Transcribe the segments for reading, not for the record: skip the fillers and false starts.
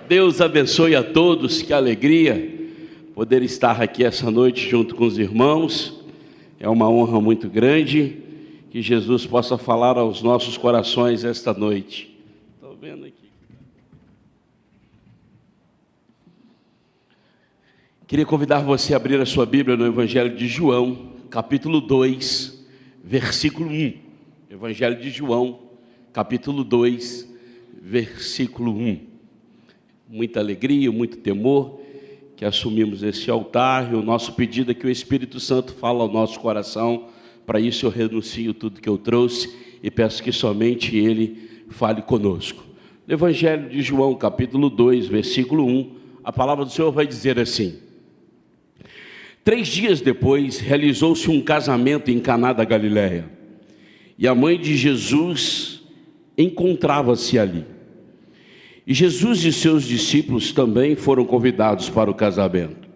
Deus abençoe a todos, que alegria poder estar aqui essa noite junto com os irmãos. É uma honra muito grande que Jesus possa falar aos nossos corações esta noite. Estou vendo aqui. Queria convidar você a abrir a sua Bíblia no Evangelho de João, capítulo 2, versículo 1. Evangelho de João, capítulo 2, versículo 1. Muita alegria, muito temor, que assumimos esse altar, e o nosso pedido é que o Espírito Santo fale ao nosso coração. Para isso eu renuncio tudo que eu trouxe e peço que somente Ele fale conosco. No Evangelho de João, capítulo 2, versículo 1, a palavra do Senhor vai dizer assim: 3 dias depois, realizou-se um casamento em Caná da Galileia, e a mãe de Jesus encontrava-se ali. E Jesus e seus discípulos também foram convidados para o casamento.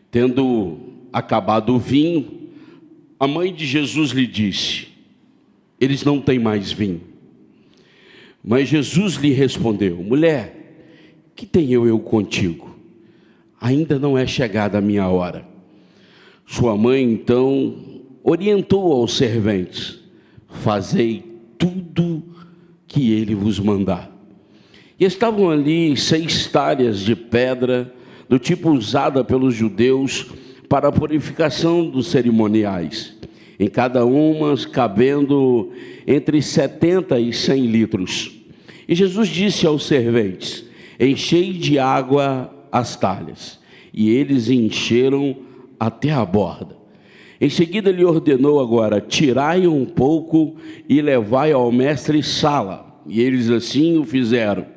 Tendo acabado o vinho, a mãe de Jesus lhe disse: eles não têm mais vinho. Mas Jesus lhe respondeu: mulher, que tenho eu contigo? Ainda não é chegada a minha hora. Sua mãe então orientou aos serventes: fazei tudo que ele vos mandar. E estavam ali 6 talhas de pedra, do tipo usada pelos judeus para a purificação dos cerimoniais, em cada uma cabendo entre 70 e 100 litros. E Jesus disse aos serventes: enchei de água as talhas. E eles encheram até a borda. Em seguida lhe ordenou agora: tirai um pouco e levai ao mestre-sala. E eles assim o fizeram.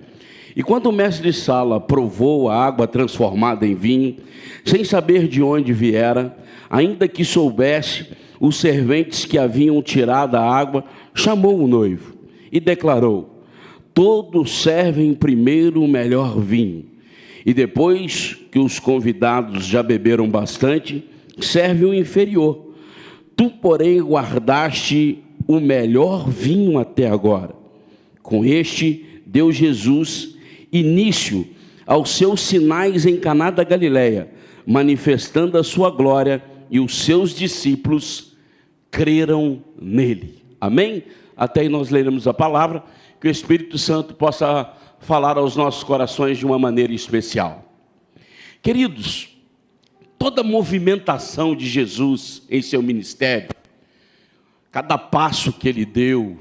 E quando o mestre-sala provou a água transformada em vinho, sem saber de onde viera, ainda que soubesse os serventes que haviam tirado a água, chamou o noivo e declarou: todos servem primeiro o melhor vinho, e depois que os convidados já beberam bastante, serve o inferior. Tu, porém, guardaste o melhor vinho até agora. Com este deu Jesus início aos seus sinais em Caná da Galileia, manifestando a sua glória, e os seus discípulos creram nele. Amém? Até aí nós leremos a palavra, que o Espírito Santo possa falar aos nossos corações de uma maneira especial. Queridos, toda movimentação de Jesus em seu ministério, cada passo que ele deu,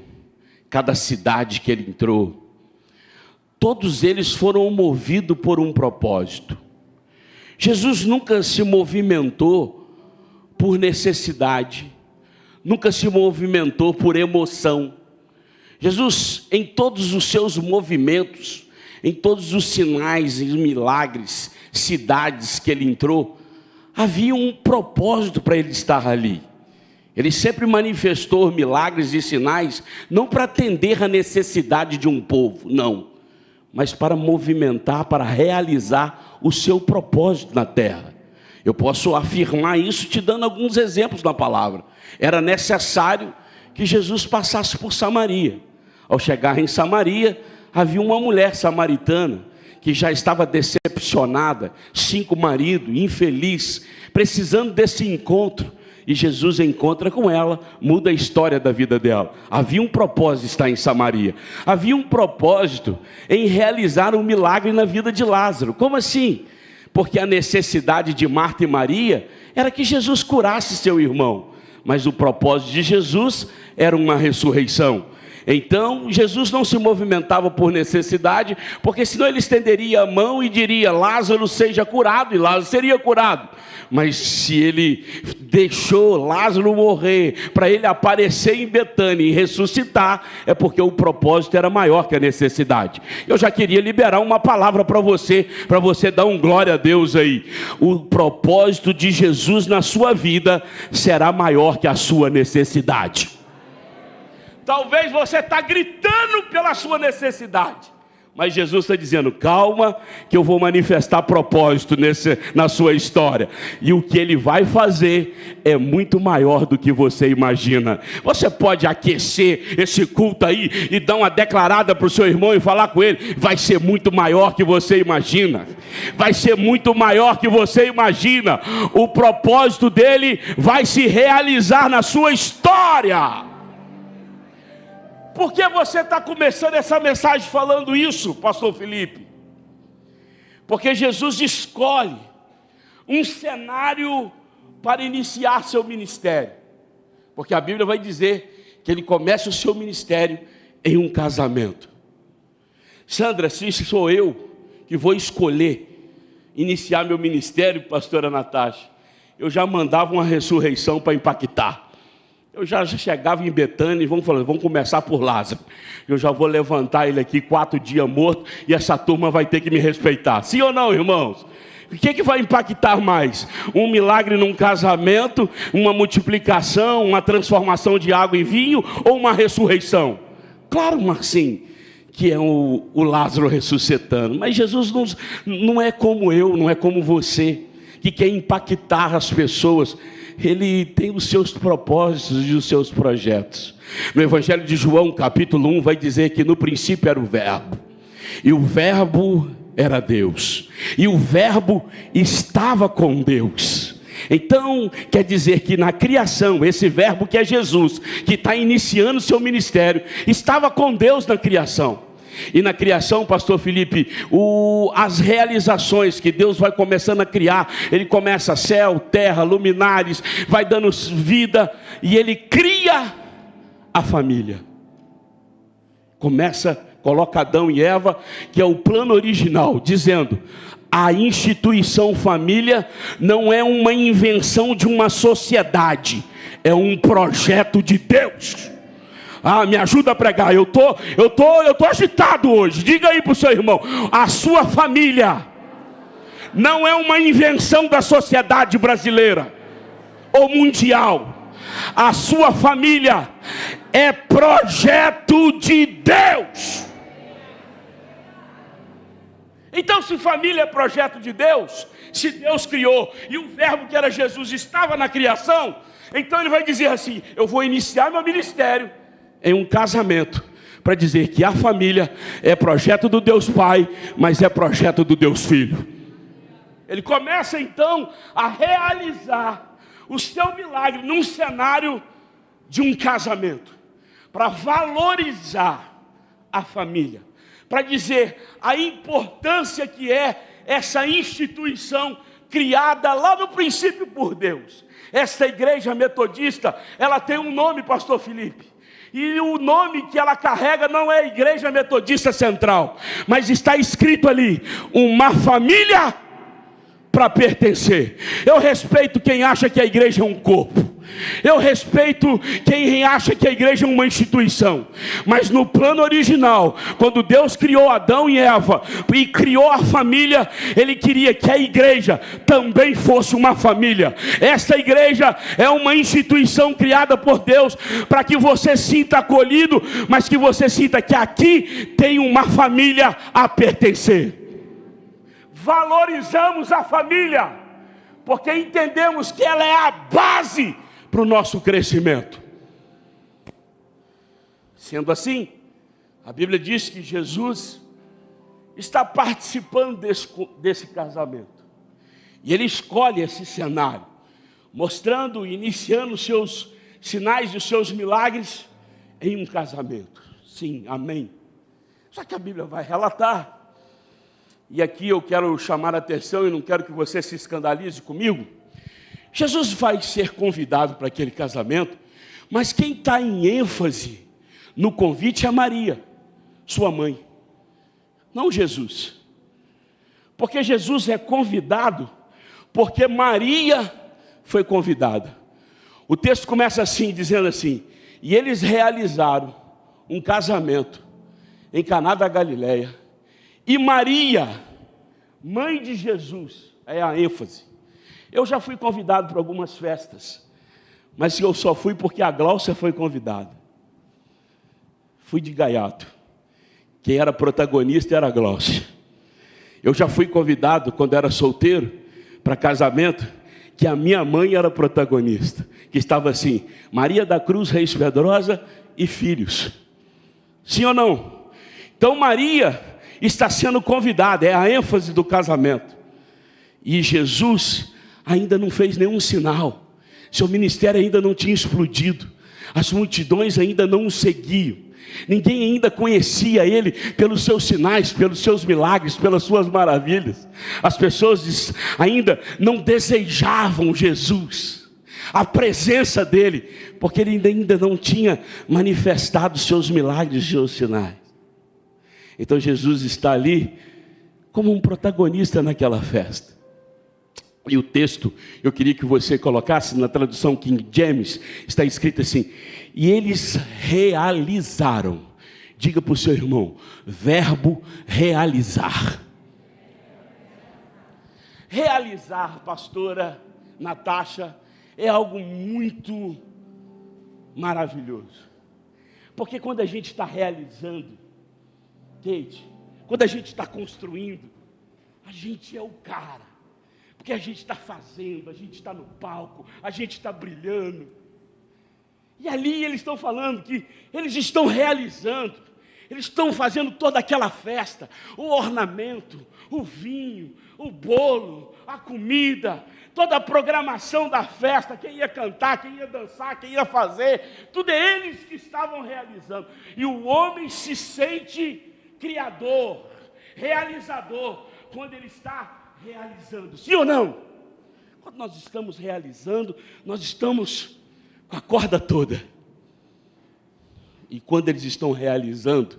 cada cidade que ele entrou, todos eles foram movidos por um propósito. Jesus nunca se movimentou por necessidade, nunca se movimentou por emoção. Jesus, em todos os seus movimentos, em todos os sinais e milagres, cidades que ele entrou, havia um propósito para ele estar ali. Ele sempre manifestou milagres e sinais, não para atender a necessidade de um povo, não, mas para movimentar, para realizar o seu propósito na terra. Eu posso afirmar isso te dando alguns exemplos na palavra. Era necessário que Jesus passasse por Samaria. Ao chegar em Samaria, havia uma mulher samaritana que já estava decepcionada, 5 maridos, infeliz, precisando desse encontro. E Jesus encontra com ela, muda a história da vida dela. Havia um propósito de estar em Samaria. Havia um propósito em realizar um milagre na vida de Lázaro. Como assim? Porque a necessidade de Marta e Maria era que Jesus curasse seu irmão. Mas o propósito de Jesus era uma ressurreição. Então, Jesus não se movimentava por necessidade, porque senão ele estenderia a mão e diria: Lázaro seja curado, e Lázaro seria curado. Mas se ele deixou Lázaro morrer, para ele aparecer em Betânia e ressuscitar, é porque o propósito era maior que a necessidade. Eu já queria liberar uma palavra para você dar um glória a Deus aí. O propósito de Jesus na sua vida será maior que a sua necessidade. Talvez você está gritando pela sua necessidade, Mas Jesus está dizendo, calma, que eu vou manifestar propósito na sua história. E o que Ele vai fazer é muito maior do que você imagina. Você pode aquecer esse culto aí e dar uma declarada para o seu irmão e falar com ele, vai ser muito maior que você imagina. Vai ser muito maior que você imagina. O propósito dele vai se realizar na sua história. Por que você está começando essa mensagem falando isso, pastor Felipe? Porque Jesus escolhe um cenário para iniciar seu ministério. Porque a Bíblia vai dizer que ele começa o seu ministério em um casamento. Sandra, se sou eu que vou escolher iniciar meu ministério, pastora Natasha, eu já mandava uma ressurreição para impactar. Eu já chegava em Betânia e vamos começar por Lázaro. Eu já vou levantar ele aqui 4 dias morto e essa turma vai ter que me respeitar. Sim ou não, irmãos? O que vai impactar mais? Um milagre num casamento, uma multiplicação, uma transformação de água em vinho ou uma ressurreição? Claro, Marcinho, que é o Lázaro ressuscitando. Mas Jesus não é como eu, não é como você, que quer impactar as pessoas. Ele tem os seus propósitos e os seus projetos. No Evangelho de João, capítulo 1, vai dizer que no princípio era o Verbo. E o Verbo era Deus. E o Verbo estava com Deus. Então, quer dizer que na criação, esse Verbo que é Jesus, que está iniciando o seu ministério, estava com Deus na criação. E na criação, pastor Felipe, as realizações que Deus vai começando a criar, Ele começa céu, terra, luminares, vai dando vida, e Ele cria a família. Coloca Adão e Eva, que é o plano original, dizendo, a instituição família não é uma invenção de uma sociedade, é um projeto de Deus. Me ajuda a pregar, eu tô agitado hoje. Diga aí para o seu irmão, a sua família não é uma invenção da sociedade brasileira ou mundial. A sua família é projeto de Deus. Então, se família é projeto de Deus, se Deus criou e o Verbo que era Jesus estava na criação, então Ele vai dizer assim, eu vou iniciar meu ministério em um casamento, para dizer que a família é projeto do Deus Pai, mas é projeto do Deus Filho. Ele começa então a realizar o seu milagre num cenário de um casamento, para valorizar a família, para dizer a importância que é essa instituição criada lá no princípio por Deus. Essa igreja metodista, ela tem um nome, pastor Felipe. E o nome que ela carrega não é Igreja Metodista Central, mas está escrito ali, uma família para pertencer. Eu respeito quem acha que a igreja é um corpo. Eu respeito quem acha que a igreja é uma instituição. Mas no plano original, quando Deus criou Adão e Eva e criou a família, Ele queria que a igreja também fosse uma família. Essa igreja é uma instituição criada por Deus para que você sinta acolhido, mas que você sinta que aqui tem uma família a pertencer. Valorizamos a família, porque entendemos que ela é a base para o nosso crescimento. Sendo assim, a Bíblia diz que Jesus está participando desse casamento. E Ele escolhe esse cenário, mostrando, iniciando os seus sinais e os seus milagres em um casamento. Sim, amém. Só que a Bíblia vai relatar, e aqui eu quero chamar a atenção e não quero que você se escandalize comigo. Jesus vai ser convidado para aquele casamento, mas quem está em ênfase no convite é Maria, sua mãe, não Jesus. Porque Jesus é convidado, porque Maria foi convidada. O texto começa assim, dizendo assim, e eles realizaram um casamento em Caná da Galileia, e Maria, mãe de Jesus, é a ênfase. Eu já fui convidado para algumas festas, mas eu só fui porque a Gláucia foi convidada. Fui de gaiato. Quem era protagonista era a Glaucia. Eu já fui convidado, quando era solteiro, para casamento, que a minha mãe era protagonista. Que estava assim, Maria da Cruz Reis Pedrosa e filhos. Sim ou não? Então Maria está sendo convidada, é a ênfase do casamento. E Jesus ainda não fez nenhum sinal. Seu ministério ainda não tinha explodido. As multidões ainda não o seguiam. Ninguém ainda conhecia ele pelos seus sinais, pelos seus milagres, pelas suas maravilhas. As pessoas ainda não desejavam Jesus, a presença dele, porque ele ainda não tinha manifestado seus milagres e seus sinais. Então Jesus está ali como um protagonista naquela festa. E o texto, eu queria que você colocasse na tradução King James, está escrito assim: e eles realizaram. Diga para o seu irmão, verbo realizar. Realizar, pastora Natasha, é algo muito maravilhoso. Porque quando a gente está realizando, Kate, quando a gente está construindo, a gente é o cara. Porque a gente está fazendo, a gente está no palco, a gente está brilhando. E ali eles estão falando que eles estão realizando, eles estão fazendo toda aquela festa, o ornamento, o vinho, o bolo, a comida, toda a programação da festa, quem ia cantar, quem ia dançar, quem ia fazer, tudo é eles que estavam realizando. E o homem se sente criador, realizador, quando ele está realizando, sim ou não? Quando nós estamos realizando, nós estamos com a corda toda. E quando eles estão realizando,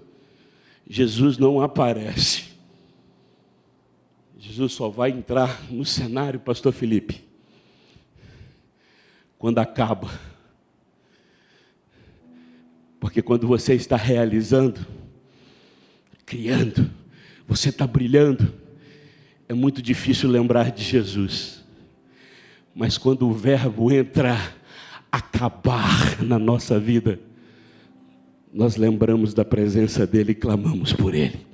Jesus não aparece. Jesus só vai entrar no cenário, pastor Felipe, quando acaba. Porque quando você está realizando, criando, você está brilhando, é muito difícil lembrar de Jesus. Mas quando o verbo entra, acabar na nossa vida, nós lembramos da presença dele e clamamos por ele.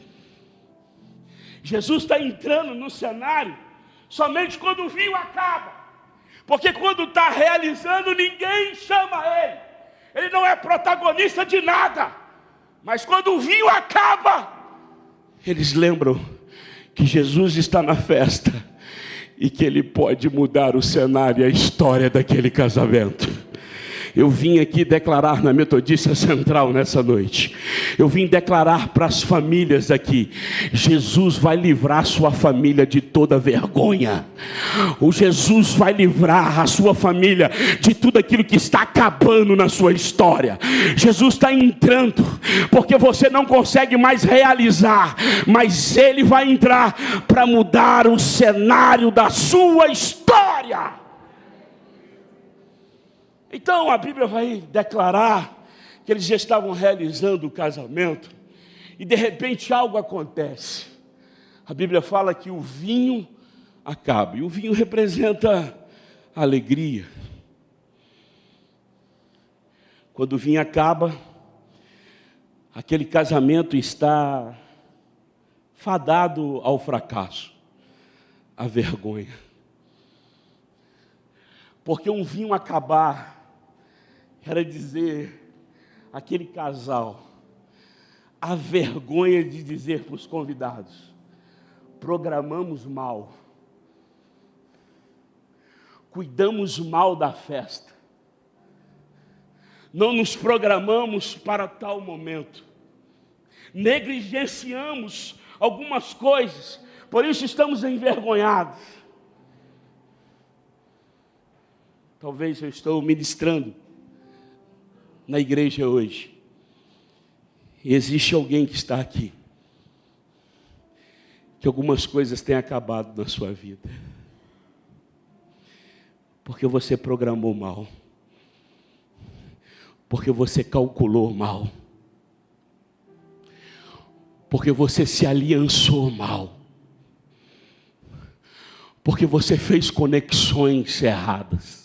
Jesus está entrando no cenário somente quando o vinho acaba. Porque quando está realizando, ninguém chama ele. Ele não é protagonista de nada. Mas quando o vinho acaba, eles lembram que Jesus está na festa e que ele pode mudar o cenário e a história daquele casamento. Eu vim aqui declarar na Metodista Central nessa noite. Eu vim declarar para as famílias aqui: Jesus vai livrar sua família de toda vergonha. O Jesus vai livrar a sua família de tudo aquilo que está acabando na sua história. Jesus está entrando, porque você não consegue mais realizar, mas ele vai entrar para mudar o cenário da sua história. Então a Bíblia vai declarar que eles já estavam realizando o casamento e de repente algo acontece. A Bíblia fala que o vinho acaba, e o vinho representa a alegria. Quando o vinho acaba, aquele casamento está fadado ao fracasso, à vergonha. Porque um vinho acabar era dizer aquele casal a vergonha de dizer para os convidados: programamos mal, cuidamos mal da festa, não nos programamos para tal momento, negligenciamos algumas coisas, por isso estamos envergonhados. Talvez eu estou ministrando na igreja hoje, e existe alguém que está aqui, que algumas coisas têm acabado na sua vida, porque você programou mal, porque você calculou mal, porque você se aliançou mal, porque você fez conexões erradas.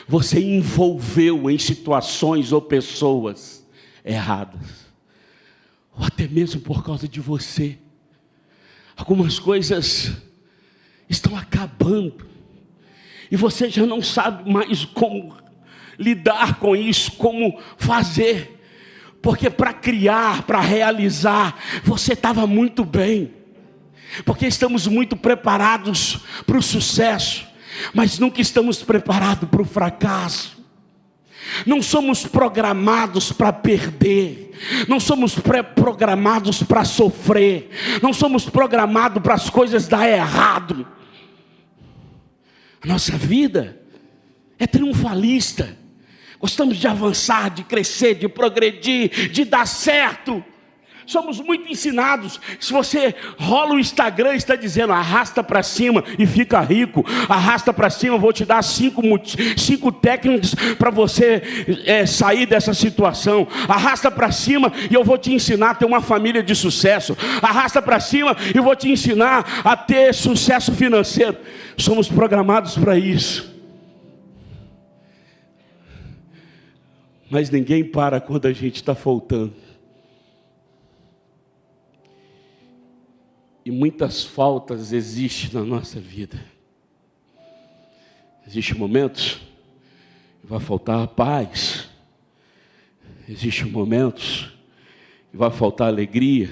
Você envolveu em situações ou pessoas erradas. ou até mesmo por causa de você. Algumas coisas estão acabando, e você já não sabe mais como lidar com isso, como fazer, porque para criar, para realizar, você estava muito bem, porque estamos muito preparados para o sucesso, mas nunca estamos preparados para o fracasso. Não somos programados para perder, não somos programados para sofrer, não somos programados para as coisas dar errado. A nossa vida é triunfalista, gostamos de avançar, de crescer, de progredir, de dar certo. Somos muito ensinados. Se você rola o Instagram, está dizendo: arrasta para cima e fica rico. Arrasta para cima, vou te dar 5 técnicas para você sair dessa situação. Arrasta para cima e eu vou te ensinar a ter uma família de sucesso. Arrasta para cima e eu vou te ensinar a ter sucesso financeiro. Somos programados para isso. Mas ninguém para quando a gente está faltando. E muitas faltas existem na nossa vida. Existem momentos que vai faltar a paz. Existem momentos que vai faltar alegria.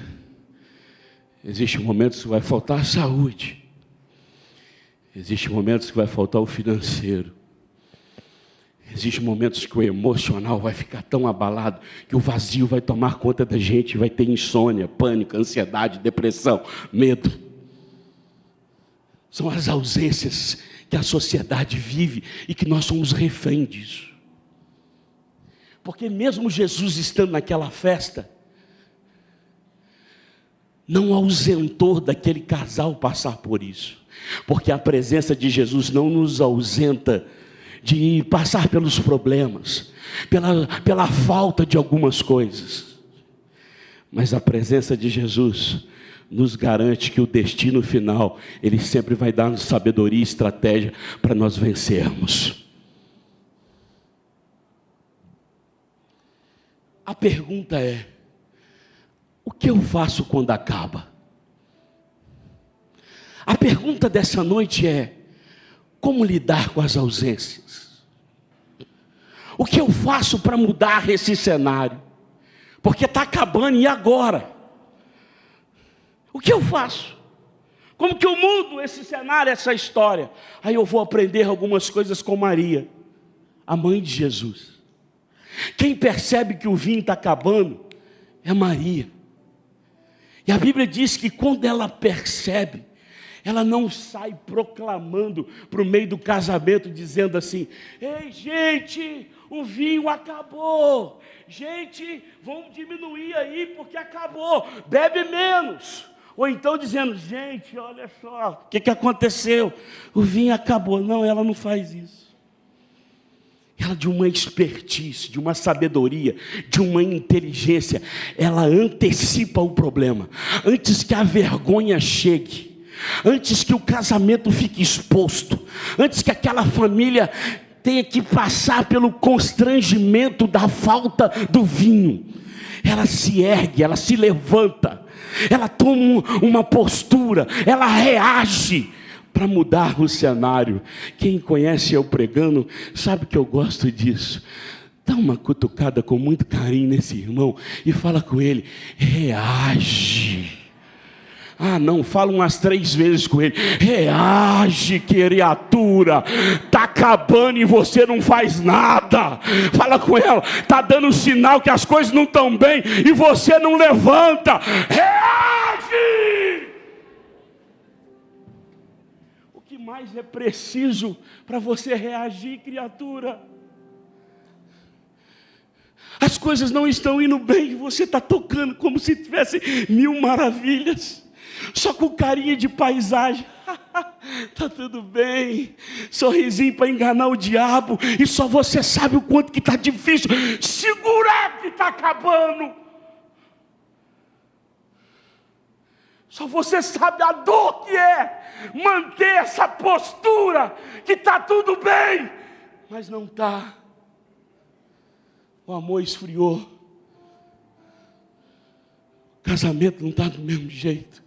Existem momentos que vai faltar a saúde. Existem momentos que vai faltar o financeiro. Existem momentos que o emocional vai ficar tão abalado que o vazio vai tomar conta da gente, vai ter insônia, pânico, ansiedade, depressão, medo. São as ausências que a sociedade vive e que nós somos refém disso. Porque mesmo Jesus estando naquela festa, não ausentou daquele casal passar por isso. Porque a presença de Jesus não nos ausenta de passar pelos problemas, pela falta de algumas coisas. Mas a presença de Jesus nos garante que o destino final, Ele sempre vai dar sabedoria e estratégia para nós vencermos. A pergunta é: o que eu faço quando acaba? A pergunta dessa noite é: como lidar com as ausências? O que eu faço para mudar esse cenário? Porque está acabando, e agora? O que eu faço? Como que eu mudo esse cenário, essa história? Aí eu vou aprender algumas coisas com Maria, a mãe de Jesus. Quem percebe que o vinho está acabando é Maria. E a Bíblia diz que quando ela percebe, ela não sai proclamando para o meio do casamento, dizendo assim: ei gente, o vinho acabou. Gente, vamos diminuir aí porque acabou, bebe menos. Ou então dizendo: gente, olha só, o que aconteceu? O vinho acabou. Não, ela não faz isso. Ela, de uma expertise, de uma sabedoria, de uma inteligência, ela antecipa o problema. Antes que a vergonha chegue, antes que o casamento fique exposto, antes que aquela família tenha que passar pelo constrangimento da falta do vinho, ela se ergue, ela se levanta, ela toma uma postura, ela reage para mudar o cenário. Quem conhece eu pregando sabe que eu gosto disso. Dá uma cutucada com muito carinho nesse irmão e fala com ele: reage. Ah, não, fala umas 3 vezes com ele: reage, criatura, está acabando e você não faz nada. Fala com ela: está dando sinal que as coisas não estão bem e você não levanta. Reage! O que mais é preciso para você reagir, criatura? As coisas não estão indo bem e você está tocando como se tivesse 1000 maravilhas, só com carinha de paisagem. Tá tudo bem, sorrisinho para enganar o diabo, e só você sabe o quanto que está difícil segurar que está acabando. Só você sabe a dor que é manter essa postura que está tudo bem, mas não está. O amor esfriou, casamento não está do mesmo jeito.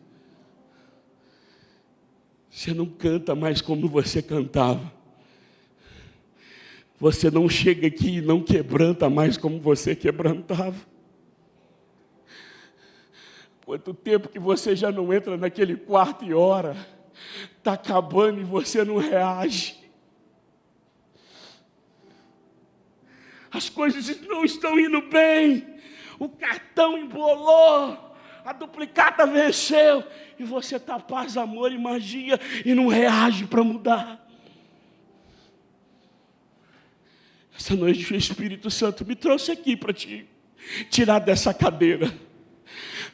Você não canta mais como você cantava. Você não chega aqui e não quebranta mais como você quebrantava. Quanto tempo que você já não entra naquele quarto e ora, está acabando e você não reage. As coisas não estão indo bem, o cartão embolou, a duplicata venceu, e você está paz, amor e magia, e não reage para mudar. Essa noite o Espírito Santo me trouxe aqui para te tirar dessa cadeira,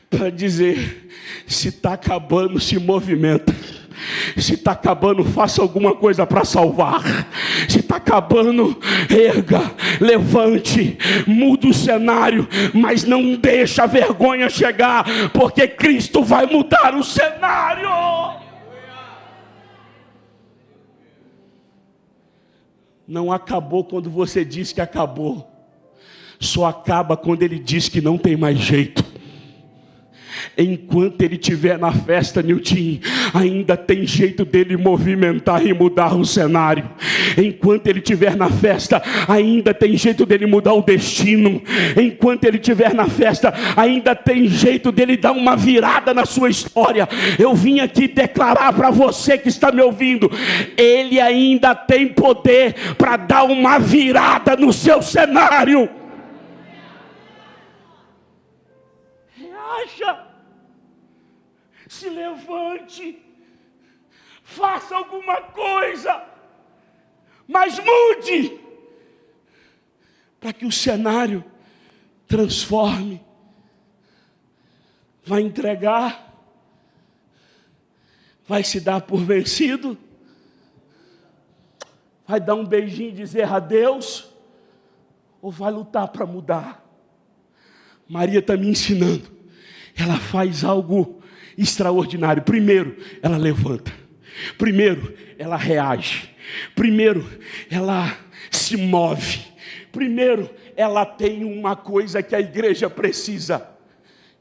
para dizer, se está acabando, se movimenta. Se está acabando, faça alguma coisa para salvar. Se está acabando, erga, levante, muda o cenário, mas não deixa a vergonha chegar, porque Cristo vai mudar o cenário. Não acabou quando você diz que acabou, só acaba quando Ele diz que não tem mais jeito. Enquanto Ele estiver na festa, Nilton, ainda tem jeito dele movimentar e mudar o cenário. Enquanto Ele estiver na festa, ainda tem jeito dele mudar o destino. Enquanto Ele estiver na festa, ainda tem jeito dele dar uma virada na sua história. Eu vim aqui declarar para você que está me ouvindo, Ele ainda tem poder para dar uma virada no seu cenário. Reaja. Se levante, faça alguma coisa, mas mude, para que o cenário transforme. Vai entregar, vai se dar por vencido, vai dar um beijinho e dizer adeus, ou vai lutar para mudar? Maria está me ensinando, ela faz algo extraordinário. Primeiro, ela levanta. Primeiro, ela reage. Primeiro, ela se move. Primeiro, ela tem uma coisa que a igreja precisa.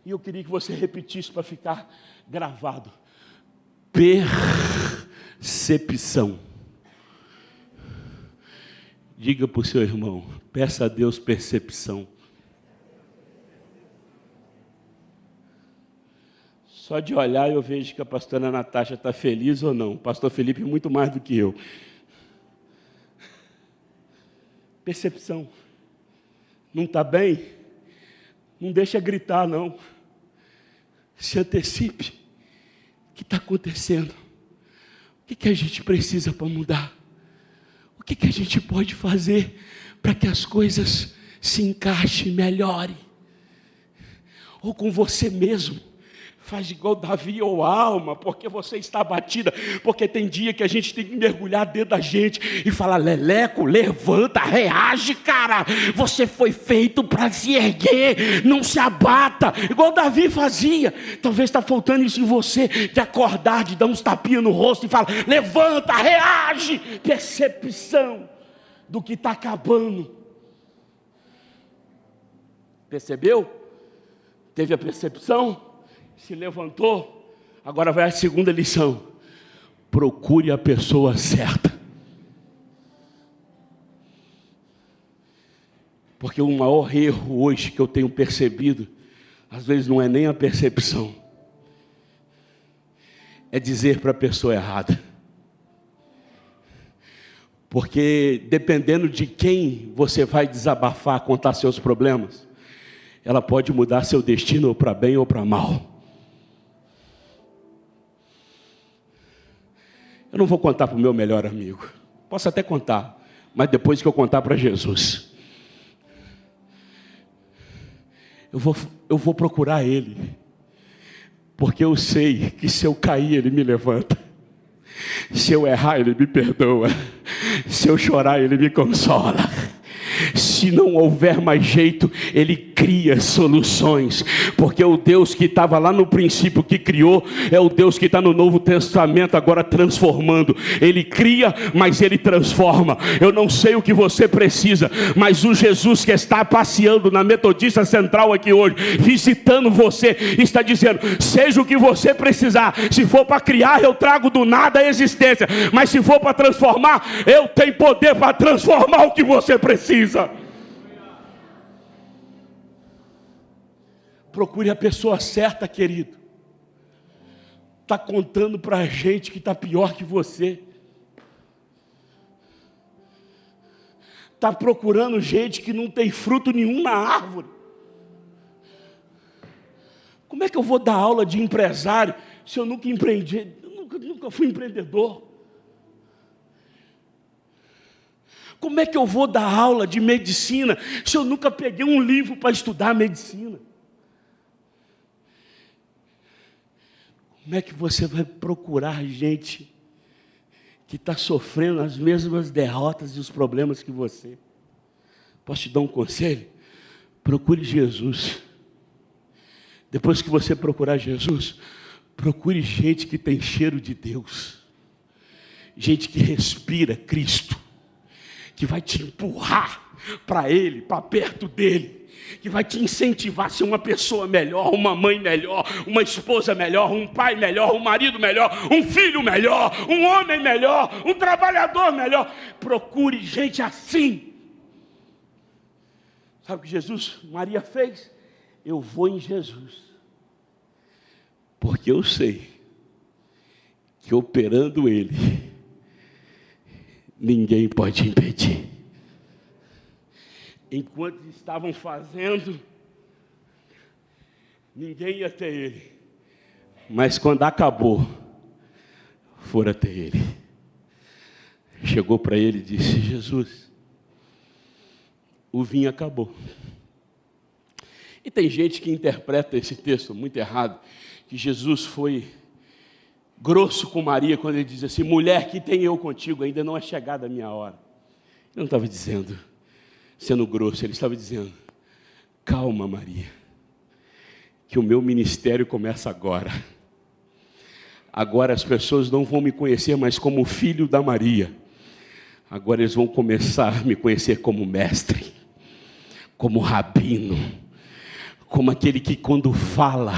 E eu queria que você repetisse para ficar gravado. Percepção. Diga para o seu irmão, peça a Deus percepção. Só de olhar eu vejo que a pastora Natasha está feliz ou não. O pastor Felipe muito mais do que eu. Percepção. Não está bem? Não deixa gritar, não. Se antecipe. O que está acontecendo? O que a gente precisa para mudar? O que a gente pode fazer para que as coisas se encaixem, melhorem? Ou com você mesmo. Faz igual Davi ou alma, porque você está abatida, porque tem dia que a gente tem que mergulhar dentro da gente e falar, leleco, levanta, reage, cara, você foi feito para se erguer, não se abata, igual Davi fazia. Talvez está faltando isso em você, de acordar, de dar uns tapinhas no rosto e falar, levanta, reage, percepção do que está acabando. Percebeu? Teve a percepção? Se levantou, agora vai a segunda lição. Procure a pessoa certa. Porque o maior erro hoje que eu tenho percebido, às vezes não é nem a percepção, é dizer para a pessoa errada. Porque dependendo de quem você vai desabafar, contar seus problemas, ela pode mudar seu destino ou para bem ou para mal. Eu não vou contar para o meu melhor amigo. Posso até contar, mas depois que eu contar para Jesus. Eu vou procurar Ele. Porque eu sei que se eu cair, Ele me levanta. Se eu errar, Ele me perdoa. Se eu chorar, Ele me consola. Se não houver mais jeito, Ele cria soluções, porque o Deus que estava lá no princípio, que criou, é o Deus que está no Novo Testamento agora transformando. Ele cria, mas Ele transforma. Eu não sei o que você precisa, mas o Jesus que está passeando na Metodista Central aqui hoje, visitando você, está dizendo: seja o que você precisar. Se for para criar, eu trago do nada a existência, mas se for para transformar, eu tenho poder para transformar o que você precisa. Procure a pessoa certa, querido. Está contando para a gente que está pior que você. Está procurando gente que não tem fruto nenhum na árvore. Como é que eu vou dar aula de empresário se eu nunca empreendi? Nunca fui empreendedor. Como é que eu vou dar aula de medicina se eu nunca peguei um livro para estudar medicina? Como é que você vai procurar gente que está sofrendo as mesmas derrotas e os problemas que você? Posso te dar um conselho? Procure Jesus. Depois que você procurar Jesus, procure gente que tem cheiro de Deus. Gente que respira Cristo, que vai te empurrar para Ele, para perto dEle, que vai te incentivar a ser uma pessoa melhor, uma mãe melhor, uma esposa melhor, um pai melhor, um marido melhor, um filho melhor, um homem melhor, um trabalhador melhor. Procure gente assim. Sabe o que Maria fez? Eu vou em Jesus, porque eu sei que operando Ele, ninguém pode impedir. Enquanto estavam fazendo, ninguém ia até Ele. Mas quando acabou, foram até Ele. Chegou para Ele e disse: Jesus, o vinho acabou. E tem gente que interpreta esse texto muito errado, que Jesus foi grosso com Maria quando Ele diz assim: mulher, que tem eu contigo, ainda não é chegada a minha hora. Ele não estava dizendo sendo grosso, Ele estava dizendo: calma, Maria, que o meu ministério começa agora. Agora as pessoas não vão me conhecer mais como filho da Maria. Agora eles vão começar a me conhecer como mestre, como rabino, como aquele que quando fala,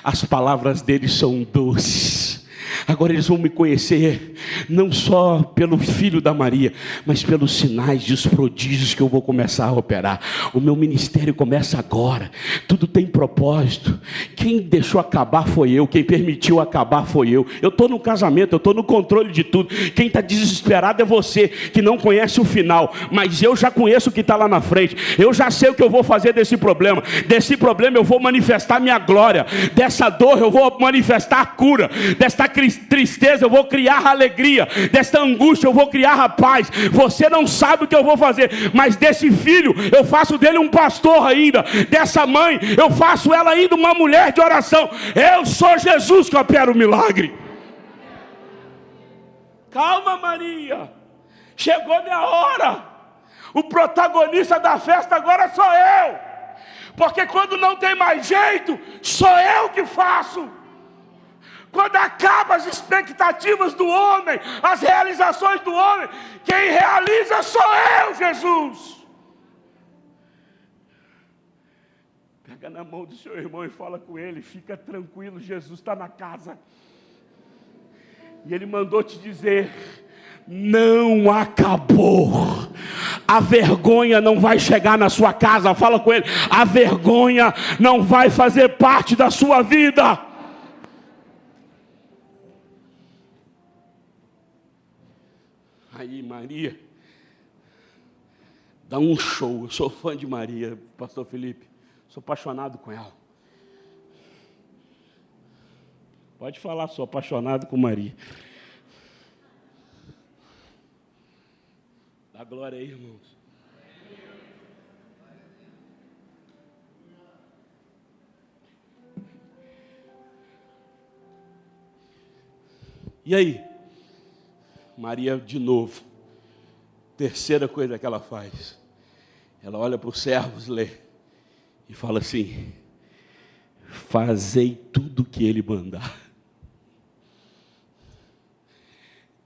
as palavras dele são doces. Agora eles vão me conhecer não só pelo filho da Maria, mas pelos sinais e os prodígios que eu vou começar a operar. O meu ministério começa agora. Tudo tem propósito. Quem deixou acabar foi eu. Quem permitiu acabar foi eu. Eu estou no casamento, eu estou no controle de tudo. Quem está desesperado é você, que não conhece o final. Mas eu já conheço o que está lá na frente. Eu já sei o que eu vou fazer desse problema. Desse problema eu vou manifestar minha glória. Dessa dor eu vou manifestar a cura. Desta tristeza eu vou criar alegria. Desta angústia eu vou criar a paz. Você não sabe o que eu vou fazer, mas desse filho eu faço dele um pastor ainda. Dessa mãe eu faço ela ainda uma mulher de oração. Eu sou Jesus que opera o milagre. Calma, Maria, chegou minha hora. O protagonista da festa agora sou eu, porque quando não tem mais jeito, sou eu que faço. Quando acabam as expectativas do homem, as realizações do homem, quem realiza sou eu, Jesus. Pega na mão do seu irmão e fala com ele: fica tranquilo, Jesus está na casa. E ele mandou te dizer: não acabou. A vergonha não vai chegar na sua casa. Fala com ele: a vergonha não vai fazer parte da sua vida. Aí Maria dá um show. Eu sou fã de Maria, pastor Felipe. Sou apaixonado com ela. Pode falar, sou apaixonado com Maria. Dá glória aí, irmãos. E aí? Maria de novo. Terceira coisa que ela faz. Ela olha para os servos, lê, e fala assim: fazei tudo o que ele mandar.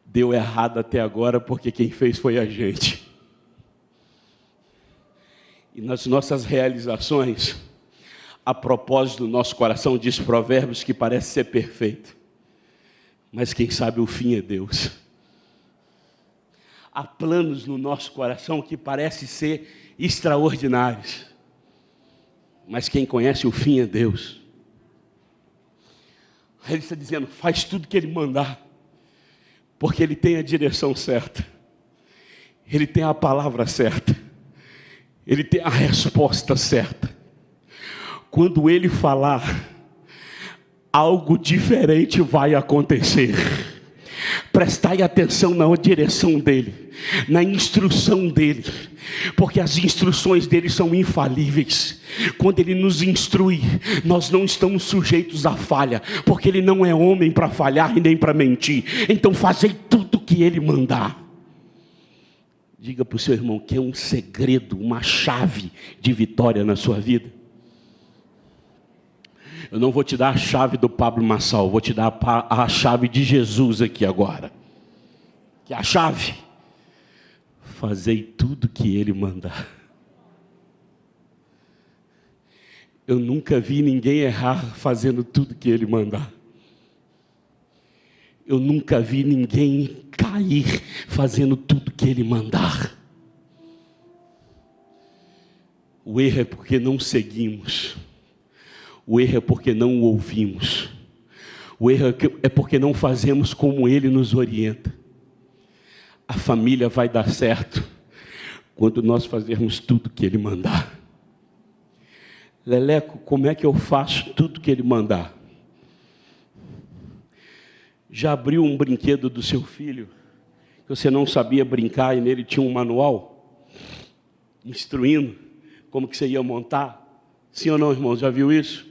Deu errado até agora porque quem fez foi a gente. E nas nossas realizações, a propósito do nosso coração, diz Provérbios que parece ser perfeito, mas quem sabe o fim é Deus. Há planos no nosso coração que parecem ser extraordinários, mas quem conhece o fim é Deus. Aí ele está dizendo: faz tudo que ele mandar, porque ele tem a direção certa, ele tem a palavra certa, ele tem a resposta certa. Quando ele falar, algo diferente vai acontecer. Prestai atenção na direção dele, na instrução dele, porque as instruções dele são infalíveis. Quando ele nos instrui, nós não estamos sujeitos à falha, porque ele não é homem para falhar e nem para mentir. Então fazei tudo o que ele mandar. Diga para o seu irmão que é um segredo, uma chave de vitória na sua vida. Eu não vou te dar a chave do Pablo Marçal, vou te dar a chave de Jesus aqui agora. Que é a chave. Fazei tudo que ele mandar. Eu nunca vi ninguém errar fazendo tudo que ele mandar. Eu nunca vi ninguém cair fazendo tudo que ele mandar. O erro é porque não seguimos. O erro é porque não o ouvimos. O erro é porque não fazemos como ele nos orienta. A família vai dar certo quando nós fazermos tudo que ele mandar. Leleco, como é que eu faço tudo que ele mandar? Já abriu um brinquedo do seu filho que você não sabia brincar e nele tinha um manual instruindo como que você ia montar? Sim ou não, irmãos? Já viu isso?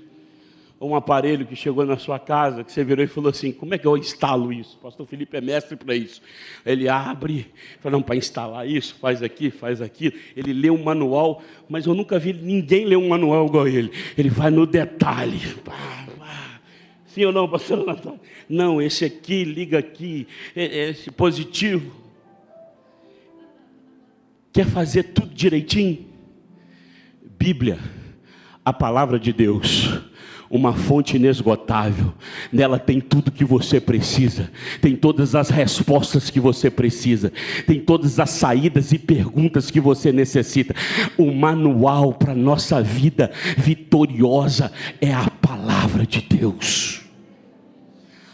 Ou um aparelho que chegou na sua casa, que você virou e falou assim: como é que eu instalo isso? O pastor Felipe é mestre para isso. Ele abre, fala: não, para instalar isso, faz aqui, faz aquilo. Ele lê um manual, mas eu nunca vi ninguém ler um manual igual ele. Ele vai no detalhe. Sim ou não, pastor Natal? Não, esse aqui, liga aqui, esse positivo. Quer fazer tudo direitinho? Bíblia, a palavra de Deus, uma fonte inesgotável. Nela tem tudo que você precisa, tem todas as respostas que você precisa, tem todas as saídas e perguntas que você necessita. O manual para a nossa vida vitoriosa é a palavra de Deus.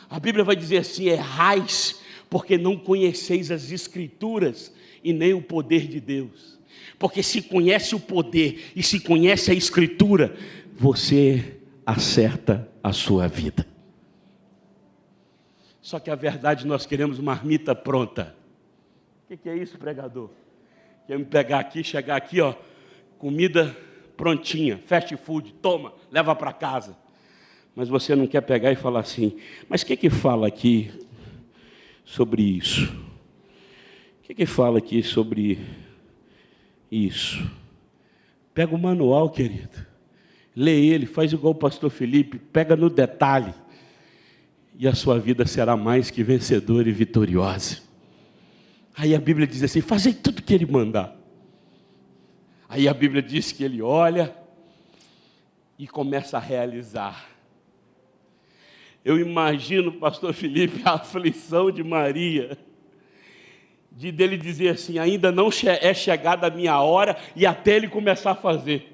A Bíblia vai dizer assim: errais porque não conheceis as Escrituras e nem o poder de Deus. Porque se conhece o poder e se conhece a Escritura, você acerta a sua vida. Só que a verdade, nós queremos marmita pronta. O que é isso, pregador? Quer me pegar aqui, chegar aqui, ó, comida prontinha, fast food, toma, leva para casa. Mas você não quer pegar e falar assim: mas o que fala aqui sobre isso? O que fala aqui sobre isso? Pega o manual, querido. Lê ele, faz igual o pastor Felipe, pega no detalhe. E a sua vida será mais que vencedora e vitoriosa. Aí a Bíblia diz assim: fazei tudo que ele mandar. Aí a Bíblia diz que ele olha e começa a realizar. Eu imagino, pastor Felipe, a aflição de Maria, de dele dizer assim: ainda não é chegada a minha hora, e até ele começar a fazer.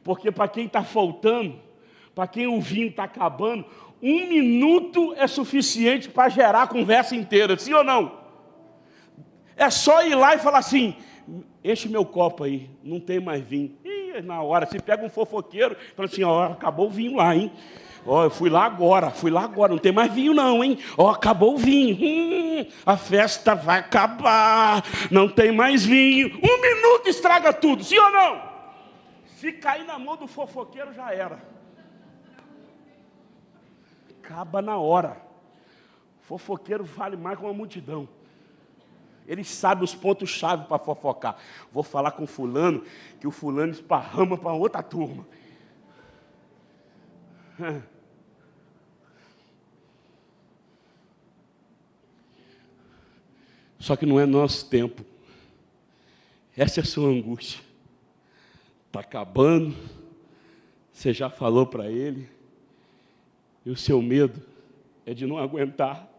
Porque para quem está faltando, para quem o vinho está acabando, 1 minuto é suficiente para gerar a conversa inteira, sim ou não? É só ir lá e falar assim: enche meu copo aí, não tem mais vinho. E na hora, se pega um fofoqueiro, fala assim: ó, acabou o vinho lá, hein? Ó, eu fui lá agora, não tem mais vinho não, hein? Ó, acabou o vinho, a festa vai acabar, não tem mais vinho. 1 minuto estraga tudo, sim ou não? Se cair na mão do fofoqueiro, já era. Acaba na hora. Fofoqueiro vale mais que uma multidão. Ele sabe os pontos-chave para fofocar. Vou falar com fulano, que o fulano esparrama para outra turma. Só que não é nosso tempo. Essa é a sua angústia. Está acabando. Você já falou para ele. E o seu medo é de não aguentar.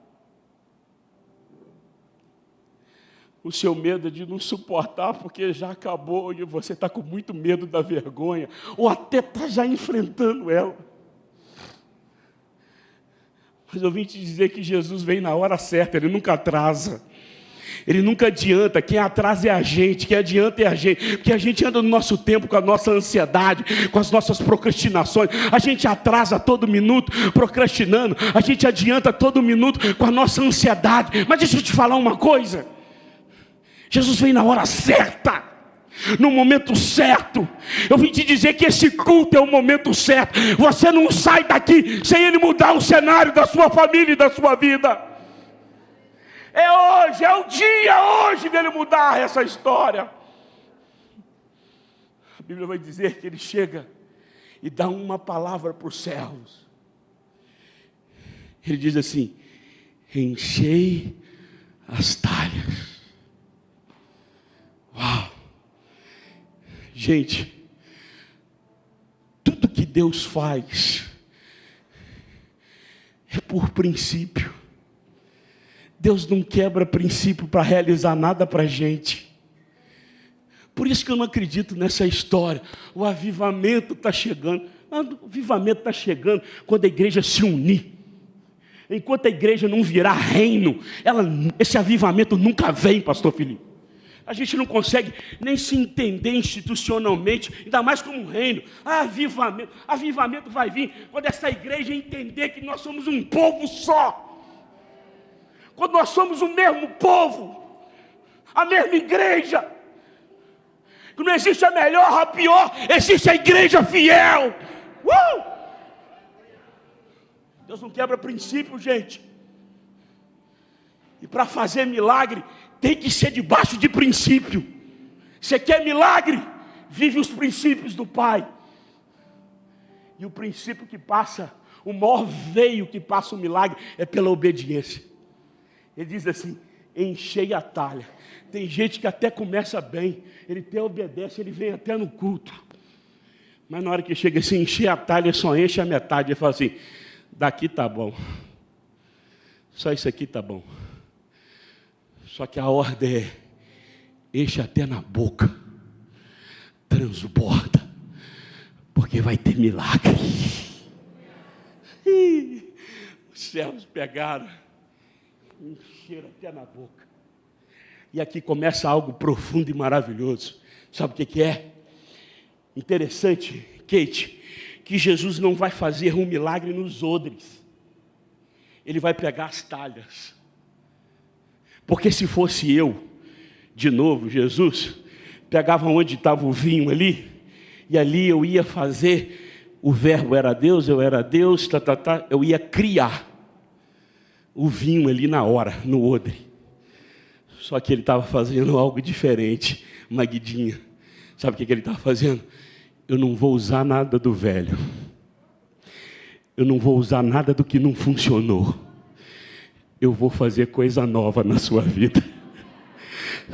O seu medo é de não suportar, porque já acabou e você está com muito medo da vergonha. Ou até está já enfrentando ela. Mas eu vim te dizer que Jesus vem na hora certa, Ele nunca atrasa. Ele nunca adianta, quem atrasa é a gente, quem adianta é a gente, porque a gente anda no nosso tempo com a nossa ansiedade, com as nossas procrastinações, a gente atrasa todo minuto procrastinando, a gente adianta todo minuto com a nossa ansiedade. Mas deixa eu te falar uma coisa, Jesus vem na hora certa, no momento certo. Eu vim te dizer que esse culto é o momento certo. Você não sai daqui sem Ele mudar o cenário da sua família e da sua vida. É hoje, é o dia hoje dele mudar essa história. A Bíblia vai dizer que ele chega e dá uma palavra para os servos. Ele diz assim: enchei as talhas. Uau! Gente, tudo que Deus faz é por princípio. Deus não quebra princípio para realizar nada para a gente. Por isso que eu não acredito nessa história. O avivamento está chegando. O avivamento está chegando quando a igreja se unir. Enquanto a igreja não virar reino, esse avivamento nunca vem, pastor Felipe. A gente não consegue nem se entender institucionalmente, ainda mais como um reino. Avivamento vai vir quando essa igreja entender que nós somos um povo só. Quando nós somos o mesmo povo, a mesma igreja, que não existe a melhor, a pior, existe a igreja fiel. Deus não quebra princípio, gente. E para fazer milagre, tem que ser debaixo de princípio. Você quer milagre? Vive os princípios do Pai. E o princípio que passa, o maior veio que passa o milagre, é pela obediência. Ele diz assim: enchei a talha. Tem gente que até começa bem, ele até obedece, ele vem até no culto. Mas na hora que chega assim, encher a talha, só enche a metade. Ele fala assim: daqui tá bom. Só isso aqui tá bom. Só que a ordem é: enche até na boca. Transborda. Porque vai ter milagre. Os servos pegaram, encheram até na boca. E aqui começa algo profundo e maravilhoso. Sabe o que é? Interessante, Kate, que Jesus não vai fazer um milagre nos odres. Ele vai pegar as talhas. Porque se fosse eu, de novo, Jesus, pegava onde estava o vinho ali, e ali eu ia fazer, o verbo era Deus, eu era Deus, eu ia criar o vinho ali na hora, no odre. Só que ele estava fazendo algo diferente, Magdinha. Sabe o que ele estava fazendo? Eu não vou usar nada do velho. Eu não vou usar nada do que não funcionou. Eu vou fazer coisa nova na sua vida.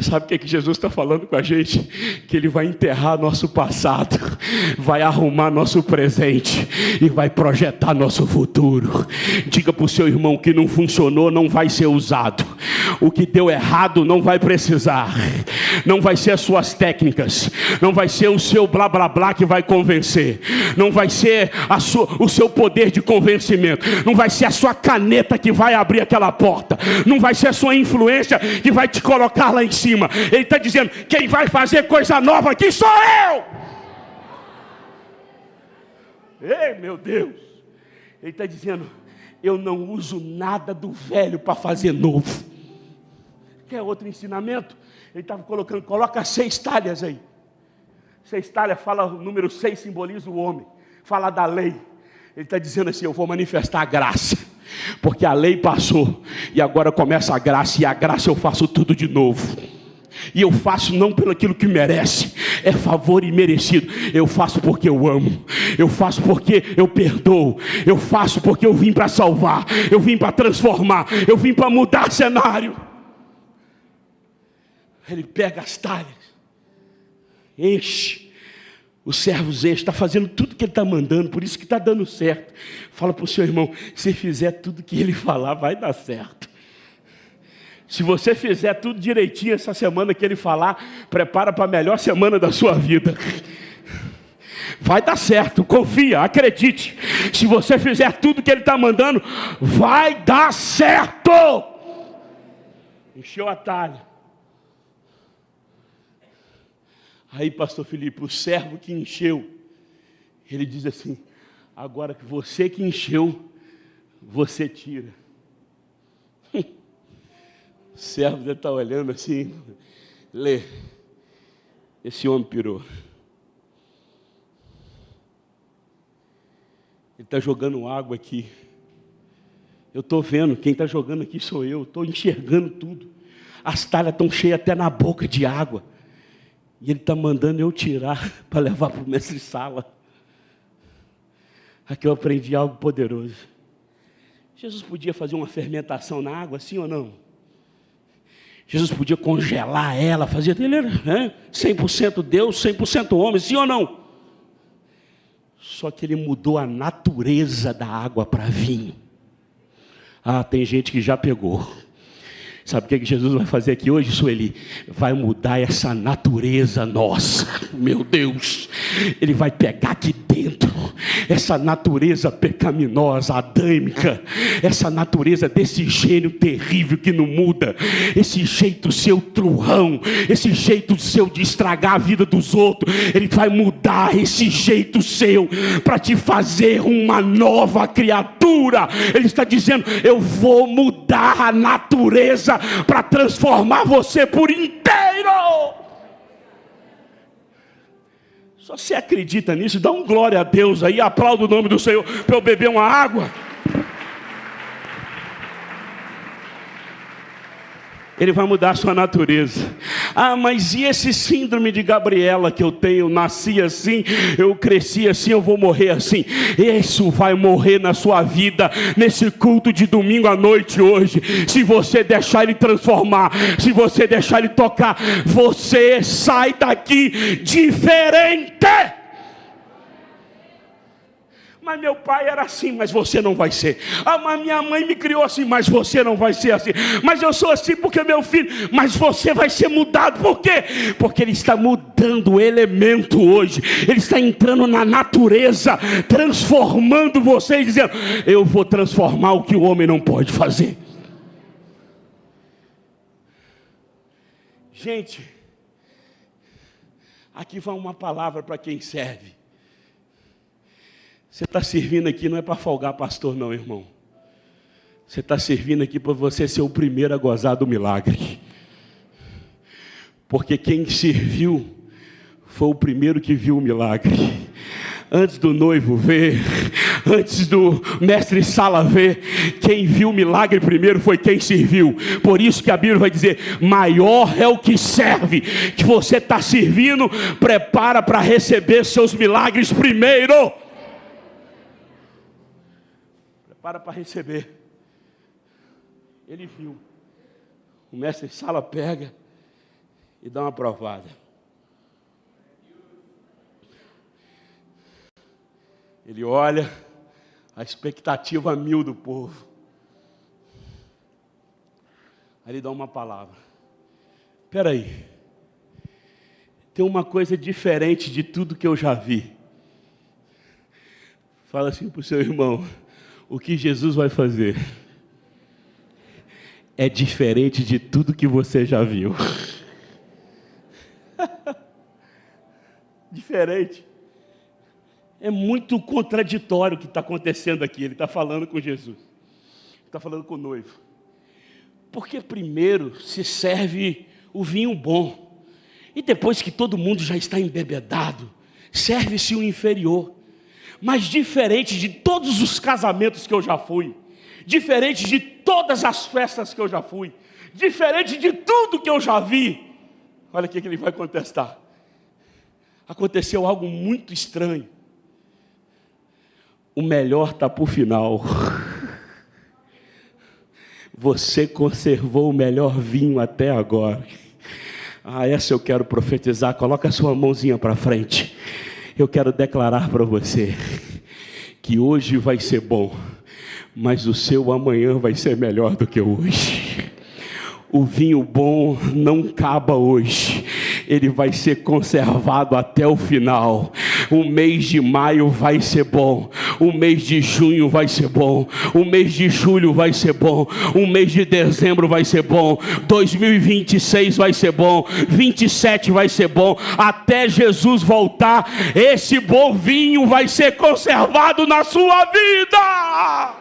Sabe o que Jesus está falando com a gente? Que Ele vai enterrar nosso passado, vai arrumar nosso presente e vai projetar nosso futuro. Diga para o seu irmão: que não funcionou não vai ser usado. O que deu errado não vai precisar. Não vai ser as suas técnicas. Não vai ser o seu blá blá blá que vai convencer. Não vai ser o seu poder de convencimento. Não vai ser a sua caneta que vai abrir aquela porta. Não vai ser a sua influência que vai te colocar lá em cima. Ele está dizendo: quem vai fazer coisa nova aqui sou eu. Ei, meu Deus. Ele está dizendo: eu não uso nada do velho para fazer novo. Quer outro ensinamento? Ele estava colocando, coloca 6 talhas aí. 6 talhas, fala o número 6, simboliza o homem. Fala da lei. Ele está dizendo assim: eu vou manifestar a graça. Porque a lei passou e agora começa a graça, e a graça eu faço tudo de novo. E eu faço não pelo aquilo que merece, é favor imerecido. Eu faço porque eu amo, eu faço porque eu perdoo, eu faço porque eu vim para salvar, eu vim para transformar, eu vim para mudar cenário. Ele pega as talhas, enche, os servos enchem, está fazendo tudo que ele está mandando, por isso que está dando certo. Fala para o seu irmão, se fizer tudo que ele falar, vai dar certo. Se você fizer tudo direitinho essa semana que ele falar, prepara para a melhor semana da sua vida. Vai dar certo, confia, acredite. Se você fizer tudo que ele está mandando, vai dar certo. Encheu a talha. Aí, pastor Felipe, o servo que encheu, ele diz assim: agora que você que encheu, você tira. O servo deve estar olhando assim, lê, esse homem pirou. Ele está jogando água aqui. Eu estou vendo, quem está jogando aqui sou eu, estou enxergando tudo. As talhas estão cheias até na boca de água. E ele está mandando eu tirar para levar para o mestre-sala. Aqui eu aprendi algo poderoso. Jesus podia fazer uma fermentação na água, sim ou não? Jesus podia congelar ela, fazer dele, 100% Deus, 100% homem, sim ou não? Só que ele mudou a natureza da água para vinho. Ah, tem gente que já pegou. Sabe o que Jesus vai fazer aqui hoje, Sueli? Vai mudar essa natureza nossa. Meu Deus, ele vai pegar aqui dentro essa natureza pecaminosa, adâmica, essa natureza desse gênio terrível que não muda, esse jeito seu trurrão, esse jeito seu de estragar a vida dos outros. Ele vai mudar esse jeito seu para te fazer uma nova criatura. Ele está dizendo: eu vou mudar a natureza para transformar você por inteiro. Só você acredita nisso, dá um glória a Deus aí, aplauda o nome do Senhor para eu beber uma água. Ele vai mudar a sua natureza. Ah, mas e esse síndrome de Gabriela que eu tenho? Nasci assim, eu cresci assim, eu vou morrer assim. Isso vai morrer na sua vida, nesse culto de domingo à noite hoje. Se você deixar ele transformar, se você deixar ele tocar, você sai daqui diferente. Mas meu pai era assim, mas você não vai ser. Ah, mas minha mãe me criou assim, mas você não vai ser assim. Mas eu sou assim porque meu filho, mas você vai ser mudado. Por quê? Porque ele está mudando o elemento hoje. Ele está entrando na natureza, transformando você e dizendo: eu vou transformar o que o homem não pode fazer. Gente, aqui vai uma palavra para quem serve. Você está servindo aqui não é para folgar pastor não, irmão. Você está servindo aqui para você ser o primeiro a gozar do milagre. Porque quem serviu foi o primeiro que viu o milagre. Antes do noivo ver, antes do mestre-sala ver, quem viu o milagre primeiro foi quem serviu. Por isso que a Bíblia vai dizer: maior é o que serve. Que você está servindo, prepara para receber seus milagres primeiro. Para receber. Ele viu. O mestre-sala pega e dá uma provada. Ele olha a expectativa 1000 do povo. Aí ele dá uma palavra. Espera aí. Tem uma coisa diferente de tudo que eu já vi. Fala assim para o seu irmão: o que Jesus vai fazer é diferente de tudo que você já viu. Diferente. É muito contraditório o que está acontecendo aqui. Ele está falando com Jesus. Ele está falando com o noivo. Porque primeiro se serve o vinho bom. E depois que todo mundo já está embebedado, serve-se o inferior. Mas diferente de todos os casamentos que eu já fui, diferente de todas as festas que eu já fui, diferente de tudo que eu já vi. Olha o que ele vai contestar. Aconteceu algo muito estranho. O melhor está para o final. Você conservou o melhor vinho até agora. Essa eu quero profetizar. Coloca a sua mãozinha para frente. Eu quero declarar para você que hoje vai ser bom, mas o seu amanhã vai ser melhor do que hoje. O vinho bom não acaba hoje, ele vai ser conservado até o final. O mês de maio vai ser bom, o mês de junho vai ser bom, o mês de julho vai ser bom, o mês de dezembro vai ser bom, 2026 vai ser bom, 27 vai ser bom, até Jesus voltar, esse bom vinho vai ser conservado na sua vida.